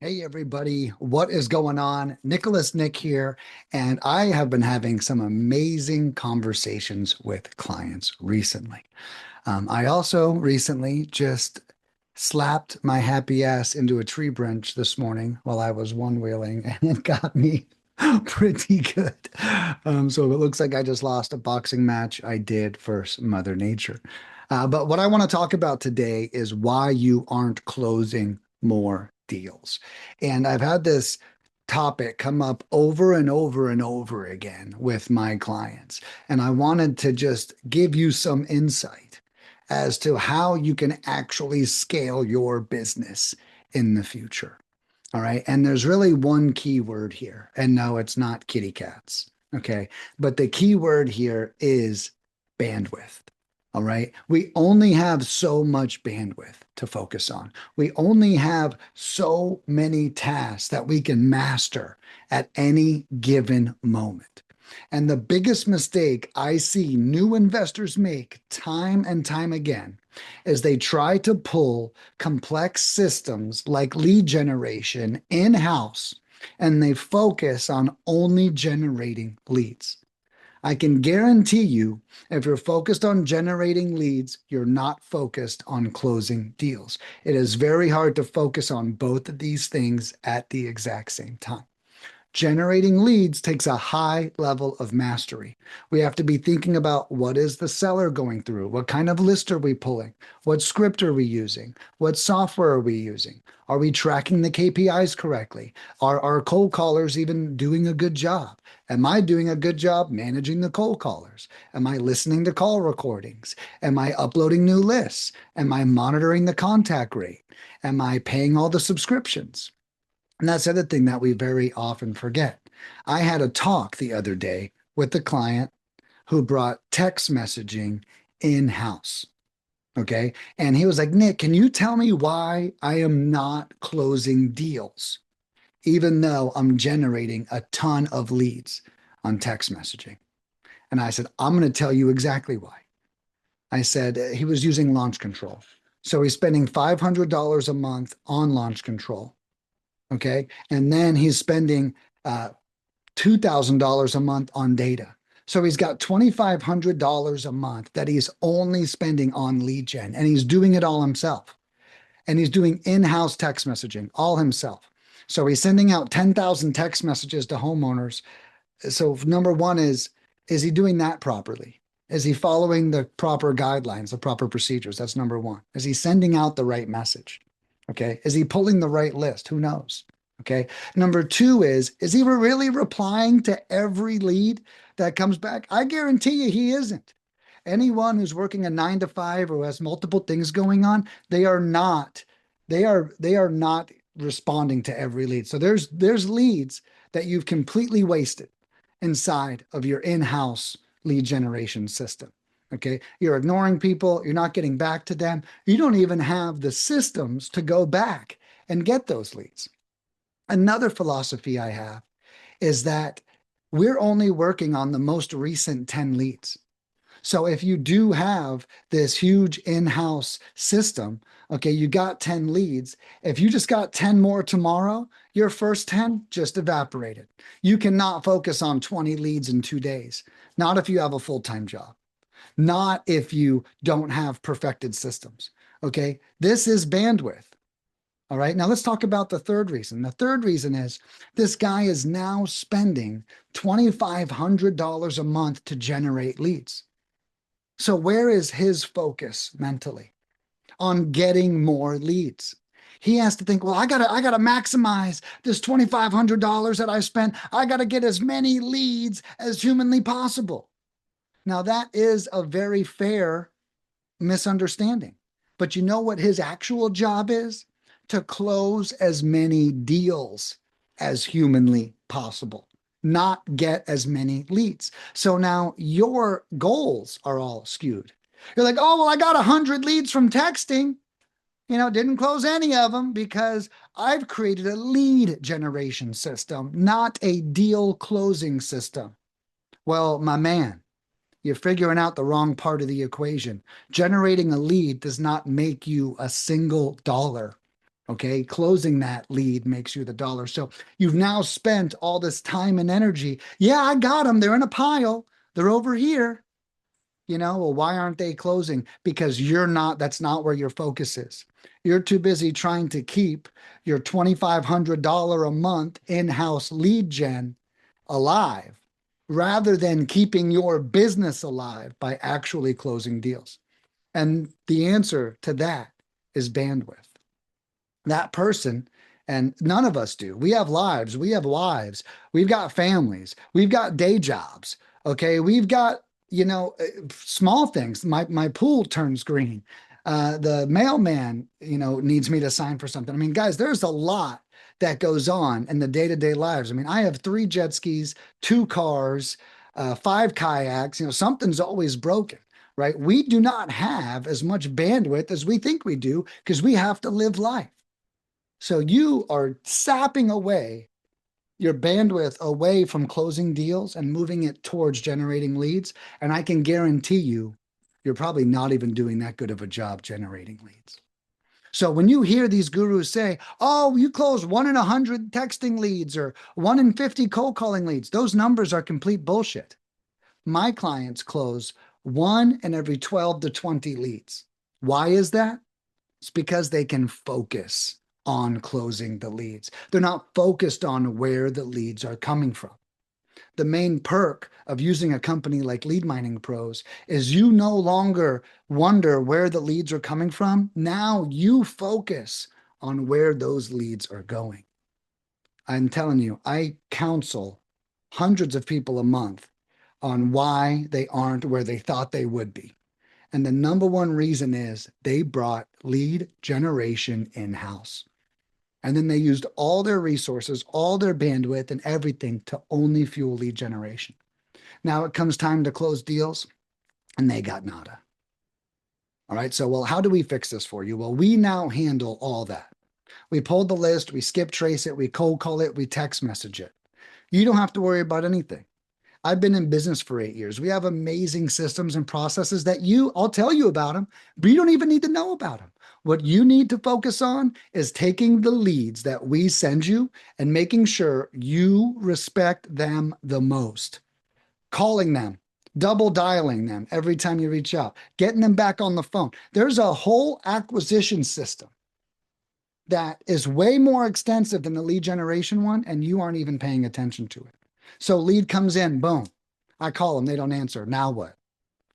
Hey everybody, what is going on? Nicholas Nick here, and I have been having some amazing conversations with clients recently. I also recently just slapped my happy ass into a tree branch this morning while I was one wheeling, and it got me pretty good. So it looks like I just lost a boxing match. I did versus Mother Nature. But what I want to talk about today is why you aren't closing more deals. And I've had this topic come up over and over and over again with my clients. And I wanted to just give you some insight as to how you can actually scale your business in the future. All right. And there's really one key word here. And no, it's not kitty cats. Okay. But the key word here is bandwidth. All right. We only have so much bandwidth to focus on. We only have so many tasks that we can master at any given moment. And the biggest mistake I see new investors make time and time again is they try to pull complex systems like lead generation in-house and they focus on only generating leads. I can guarantee you, if you're focused on generating leads, you're not focused on closing deals. It is very hard to focus on both of these things at the exact same time. Generating leads takes a high level of mastery. We have to be thinking about what is the seller going through? What kind of list are we pulling? What script are we using? What software are we using? Are we tracking the KPIs correctly? Are our cold callers even doing a good job? Am I doing a good job managing the cold callers? Am I listening to call recordings? Am I uploading new lists? Am I monitoring the contact rate? Am I paying all the subscriptions? And that's the other thing that we very often forget. I had a talk the other day with the client who brought text messaging in-house. Okay. And he was like, Nick, can you tell me why I am not closing deals, even though I'm generating a ton of leads on text messaging? And I said, I'm going to tell you exactly why. I said he was using launch control. So he's spending $500 a month on launch control. Okay. And then he's spending $2,000 a month on data. So he's got $2,500 a month that he's only spending on lead gen, and he's doing it all himself. And he's doing in-house text messaging all himself. So he's sending out 10,000 text messages to homeowners. So number one is he doing that properly? Is he following the proper guidelines, the proper procedures? That's number one. Is he sending out the right message? Okay. Is he pulling the right list? Who knows? Okay. Number two is he really replying to every lead that comes back? I guarantee you he isn't. Anyone who's working a 9 to 5 or has multiple things going on, they are not responding to every lead. So there's leads that you've completely wasted inside of your in-house lead generation system. Okay. You're ignoring people. You're not getting back to them. You don't even have the systems to go back and get those leads. Another philosophy I have is that we're only working on the most recent 10 leads. So if you do have this huge in-house system, okay, you got 10 leads. If you just got 10 more tomorrow, your first 10 just evaporated. You cannot focus on 20 leads in 2 days. Not if you have a full-time job. Not if you don't have perfected systems. Okay, this is bandwidth. All right, now let's talk about the third reason. The third reason is this guy is now spending $2,500 a month to generate leads. So where is his focus mentally? On getting more leads. He has to think, well, I gotta maximize this $2,500 that I spent. I gotta get as many leads as humanly possible. Now that is a very fair misunderstanding. But you know what his actual job is? To close as many deals as humanly possible, not get as many leads. So now your goals are all skewed. You're like, oh, well, I got 100 leads from texting. Didn't close any of them because I've created a lead generation system, not a deal closing system. Well, my man, you're figuring out the wrong part of the equation. Generating a lead does not make you a single dollar. Okay. Closing that lead makes you the dollar. So you've now spent all this time and energy. Yeah, I got them. They're in a pile. They're over here. Well, why aren't they closing? Because that's not where your focus is. You're too busy trying to keep your $2,500 a month in-house lead gen alive rather than keeping your business alive by actually closing deals. And the answer to that is bandwidth. That person, and none of us do. We have lives, we have wives, we've got families, we've got day jobs. Okay. We've got, small things. My pool turns green. The mailman, needs me to sign for something. I mean, guys, there's a lot that goes on in the day-to-day lives. I mean, I have 3 jet skis, 2 cars, 5 kayaks. Something's always broken, right? We do not have as much bandwidth as we think we do because we have to live life. So you are sapping away your bandwidth away from closing deals and moving it towards generating leads. And I can guarantee you're probably not even doing that good of a job generating leads. So when you hear these gurus say, oh, you close 1 in 100 texting leads or 1 in 50 cold calling leads, those numbers are complete bullshit. My clients close 1 in every 12 to 20 leads. Why is that? It's because they can focus on closing the leads. They're not focused on where the leads are coming from. The main perk of using a company like Lead Mining Pros is you no longer wonder where the leads are coming from. Now you focus on where those leads are going. I'm telling you, I counsel hundreds of people a month on why they aren't where they thought they would be. And the number one reason is they brought lead generation in-house. And then they used all their resources, all their bandwidth and everything to only fuel lead generation. Now it comes time to close deals and they got nada. All right. So, well, how do we fix this for you? Well, we now handle all that. We pulled the list, we skip trace it, we cold call it, we text message it. You don't have to worry about anything. I've been in business for 8 years. We have amazing systems and processes that I'll tell you about them, but you don't even need to know about them. What you need to focus on is taking the leads that we send you and making sure you respect them the most. Calling them, double dialing them every time you reach out, getting them back on the phone. There's a whole acquisition system that is way more extensive than the lead generation one, and you aren't even paying attention to it. So lead comes in, boom. I call them, they don't answer. Now what?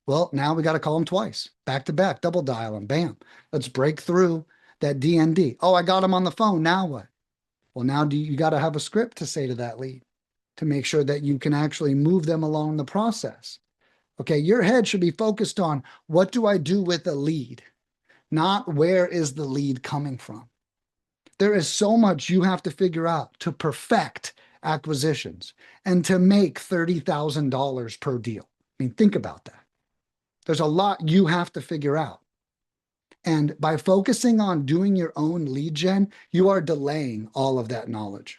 Well, now we got to call them twice, back to back, double dial them, bam. Let's break through that DND. Oh, I got them on the phone. Now what? Well, now you got to have a script to say to that lead to make sure that you can actually move them along the process. Okay, your head should be focused on what do I do with a lead, not where is the lead coming from. There is so much you have to figure out to perfect acquisitions and to make $30,000 per deal. I mean, think about that. There's a lot you have to figure out. And by focusing on doing your own lead gen, you are delaying all of that knowledge.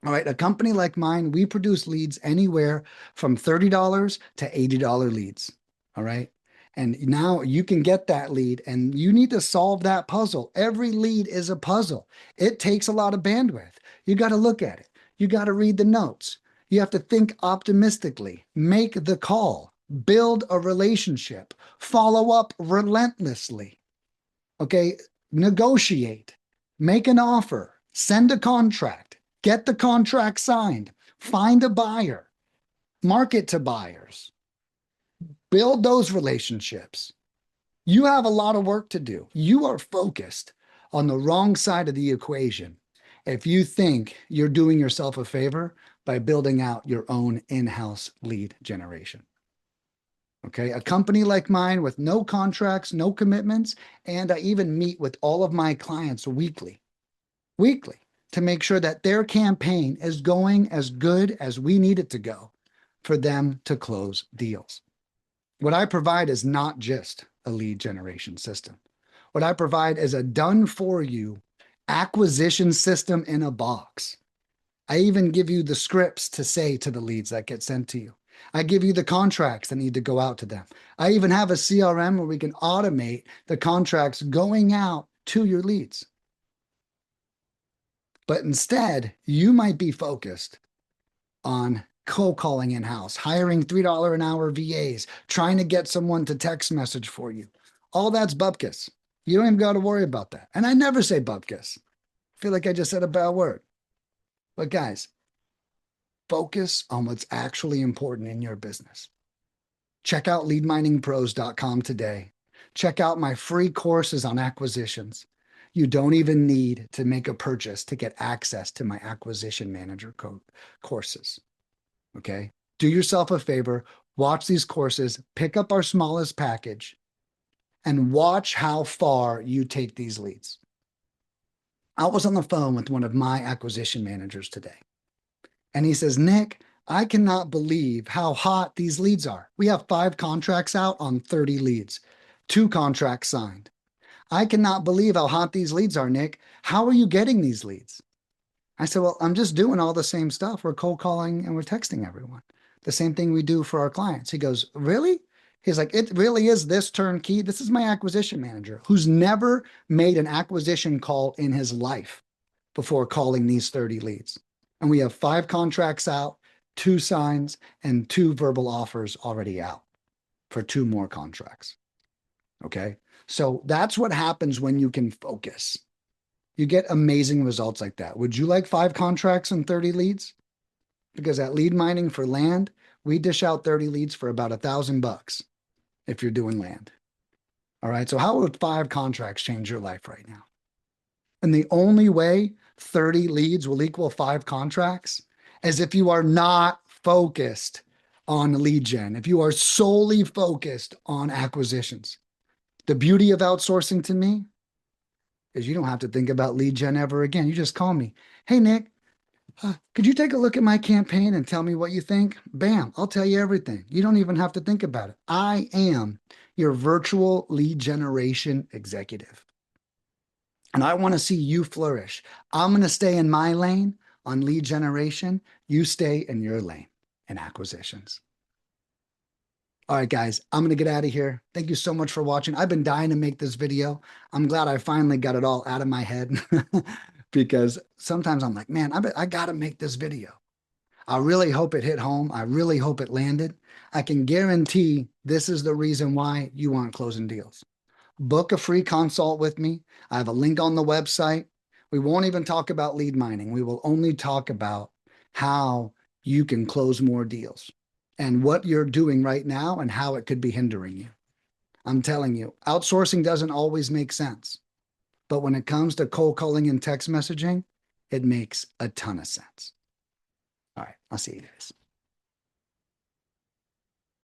All right, a company like mine, we produce leads anywhere from $30 to $80 leads. All right. And now you can get that lead and you need to solve that puzzle. Every lead is a puzzle. It takes a lot of bandwidth. You got to look at it. You got to read the notes. You have to think optimistically, make the call, build a relationship, follow up relentlessly. Okay. Negotiate, make an offer, send a contract, get the contract signed, find a buyer, market to buyers. Build those relationships. You have a lot of work to do. You are focused on the wrong side of the equation if you think you're doing yourself a favor by building out your own in-house lead generation. Okay, a company like mine with no contracts, no commitments, and I even meet with all of my clients weekly to make sure that their campaign is going as good as we need it to go for them to close deals. What I provide is not just a lead generation system. What I provide is a done-for-you acquisition system in a box. I even give you the scripts to say to the leads that get sent to you. I give you the contracts that need to go out to them. I even have a CRM where we can automate the contracts going out to your leads. But instead, you might be focused on cold calling in-house, hiring $3 an hour VAs, trying to get someone to text message for you. All that's bupkis. You don't even got to worry about that. And I never say bupkis. I feel like I just said a bad word. But guys, focus on what's actually important in your business. Check out leadminingpros.com today. Check out my free courses on acquisitions. You don't even need to make a purchase to get access to my acquisition manager courses. Okay. Do yourself a favor, watch these courses, pick up our smallest package, and watch how far you take these leads. I was on the phone with one of my acquisition managers today, and he says, Nick, I cannot believe how hot these leads are. We have 5 contracts out on 30 leads, 2 contracts signed. I cannot believe how hot these leads are, Nick. How are you getting these leads? I said, well, I'm just doing all the same stuff. We're cold calling and we're texting everyone. The same thing we do for our clients. He goes, really? He's like, it really is this turnkey. This is my acquisition manager who's never made an acquisition call in his life before calling these 30 leads. And we have 5 contracts out, 2 signs, and 2 verbal offers already out for 2 more contracts. Okay. So that's what happens when you can focus. You get amazing results like that. Would you like 5 contracts and 30 leads? Because at Lead Mining for land, we dish out 30 leads for about $1,000 if you're doing land. All right. So how would 5 contracts change your life right now? And the only way 30 leads will equal 5 contracts is if you are not focused on lead gen, if you are solely focused on acquisitions. The beauty of outsourcing to me is you don't have to think about lead gen ever again. You just call me. Hey, Nick, could you take a look at my campaign and tell me what you think? Bam, I'll tell you everything. You don't even have to think about it. I am your virtual lead generation executive. And I want to see you flourish. I'm going to stay in my lane on lead generation. You stay in your lane in acquisitions. All right, guys, I'm going to get out of here. Thank you so much for watching. I've been dying to make this video. I'm glad I finally got it all out of my head because sometimes I'm like, man, I got to make this video. I really hope it hit home. I really hope it landed. I can guarantee this is the reason why you aren't closing deals. Book a free consult with me. I have a link on the website. We won't even talk about lead mining. We will only talk about how you can close more deals and what you're doing right now and how it could be hindering you. I'm telling you, outsourcing doesn't always make sense. But when it comes to cold calling and text messaging, it makes a ton of sense. All right, I'll see you guys.